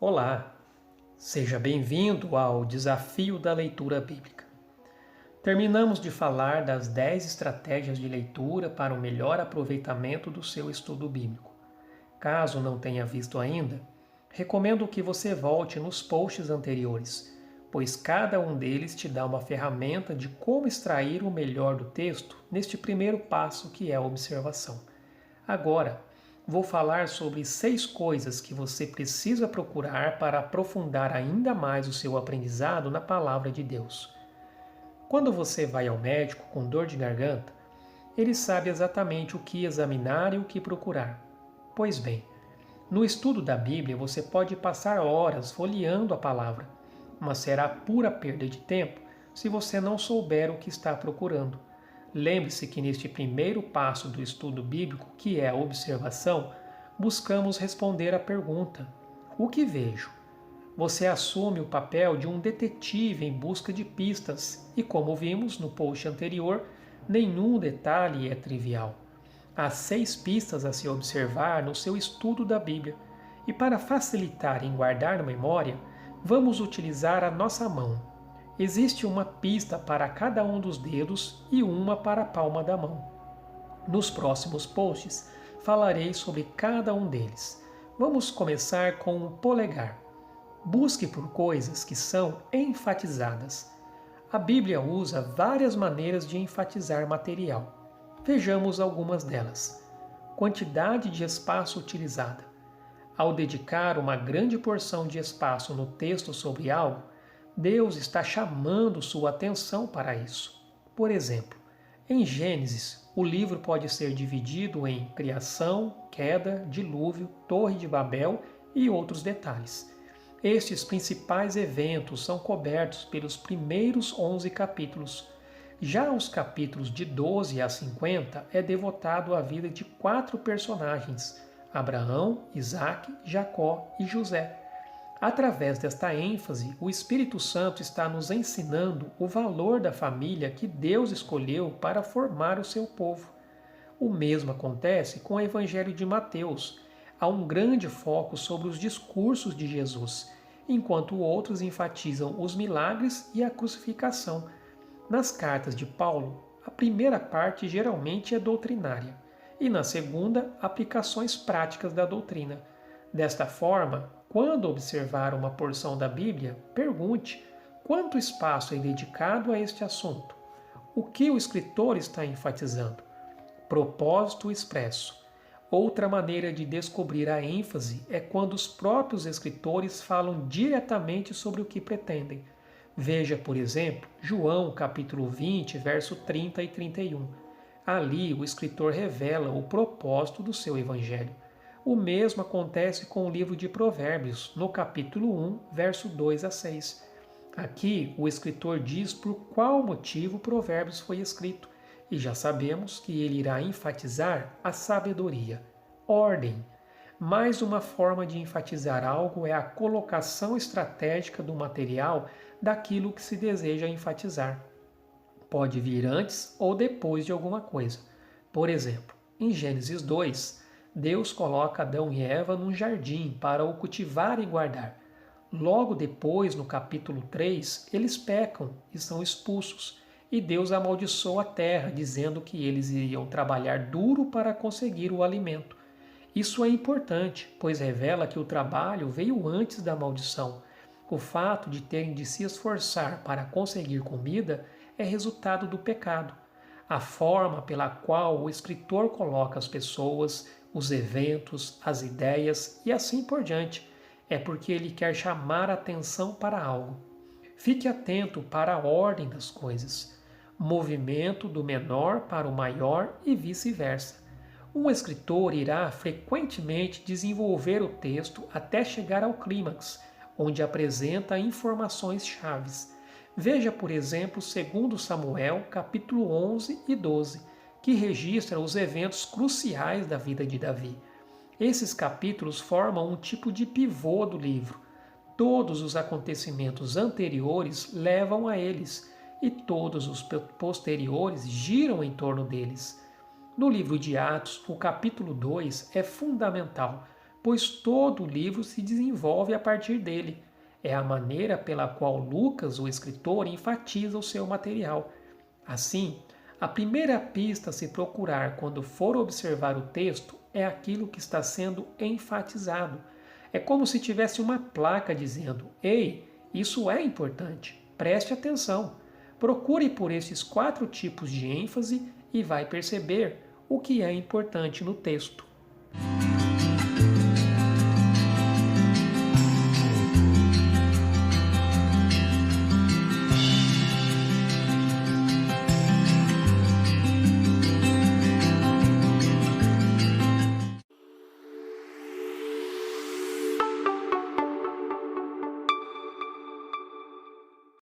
Olá, seja bem-vindo ao Desafio da Leitura Bíblica. Terminamos de falar das 10 estratégias de leitura para o melhor aproveitamento do seu estudo bíblico. Caso não tenha visto ainda, recomendo que você volte nos posts anteriores, pois cada um deles te dá uma ferramenta de como extrair o melhor do texto neste primeiro passo que é a observação. Agora, vou falar sobre 6 coisas que você precisa procurar para aprofundar ainda mais o seu aprendizado na Palavra de Deus. Quando você vai ao médico com dor de garganta, ele sabe exatamente o que examinar e o que procurar. Pois bem, no estudo da Bíblia você pode passar horas folheando a palavra, mas será pura perda de tempo se você não souber o que está procurando. Lembre-se que neste primeiro passo do estudo bíblico, que é a observação, buscamos responder à pergunta: o que vejo? Você assume o papel de um detetive em busca de pistas e, como vimos no post anterior, nenhum detalhe é trivial. Há 6 pistas a se observar no seu estudo da Bíblia, e para facilitar em guardar na memória, vamos utilizar a nossa mão. Existe uma pista para cada um dos dedos e uma para a palma da mão. Nos próximos posts falarei sobre cada um deles. Vamos começar com o polegar. Busque por coisas que são enfatizadas. A Bíblia usa várias maneiras de enfatizar material. Vejamos algumas delas. Quantidade de espaço utilizada. Ao dedicar uma grande porção de espaço no texto sobre algo, Deus está chamando sua atenção para isso. Por exemplo, em Gênesis, o livro pode ser dividido em criação, queda, dilúvio, Torre de Babel e outros detalhes. Estes principais eventos são cobertos pelos primeiros 11 capítulos. Já os capítulos de 12 a 50 é devotado à vida de 4 personagens: Abraão, Isaque, Jacó e José. Através desta ênfase, o Espírito Santo está nos ensinando o valor da família que Deus escolheu para formar o seu povo. O mesmo acontece com o Evangelho de Mateus. Há um grande foco sobre os discursos de Jesus, enquanto outros enfatizam os milagres e a crucificação. Nas cartas de Paulo, a primeira parte geralmente é doutrinária, e na segunda, aplicações práticas da doutrina. Desta forma, quando observar uma porção da Bíblia, pergunte: quanto espaço é dedicado a este assunto? O que o escritor está enfatizando? Propósito expresso. Outra maneira de descobrir a ênfase é quando os próprios escritores falam diretamente sobre o que pretendem. Veja, por exemplo, João capítulo 20, verso 30 e 31. Ali o escritor revela o propósito do seu evangelho. O mesmo acontece com o livro de Provérbios, no capítulo 1, verso 2 a 6. Aqui, o escritor diz por qual motivo Provérbios foi escrito, e já sabemos que ele irá enfatizar a sabedoria, ordem. Mais uma forma de enfatizar algo é a colocação estratégica do material daquilo que se deseja enfatizar. Pode vir antes ou depois de alguma coisa. Por exemplo, em Gênesis 2, Deus coloca Adão e Eva num jardim para o cultivar e guardar. Logo depois, no capítulo 3, eles pecam e são expulsos, e Deus amaldiçoa a terra, dizendo que eles iriam trabalhar duro para conseguir o alimento. Isso é importante, pois revela que o trabalho veio antes da maldição. O fato de terem de se esforçar para conseguir comida é resultado do pecado. A forma pela qual o escritor coloca as pessoas, os eventos, as ideias e assim por diante é porque ele quer chamar a atenção para algo. Fique atento para a ordem das coisas. Movimento do menor para o maior e vice-versa. Um escritor irá frequentemente desenvolver o texto até chegar ao clímax, onde apresenta informações chaves. Veja, por exemplo, 2 Samuel, capítulo 11 e 12, que registra os eventos cruciais da vida de Davi. Esses capítulos formam um tipo de pivô do livro. Todos os acontecimentos anteriores levam a eles, e todos os posteriores giram em torno deles. No livro de Atos, o capítulo 2 é fundamental, pois todo o livro se desenvolve a partir dele. É a maneira pela qual Lucas, o escritor, enfatiza o seu material. Assim, a primeira pista a se procurar quando for observar o texto é aquilo que está sendo enfatizado. É como se tivesse uma placa dizendo: "Ei, isso é importante, preste atenção". Procure por esses 4 tipos de ênfase e vai perceber o que é importante no texto.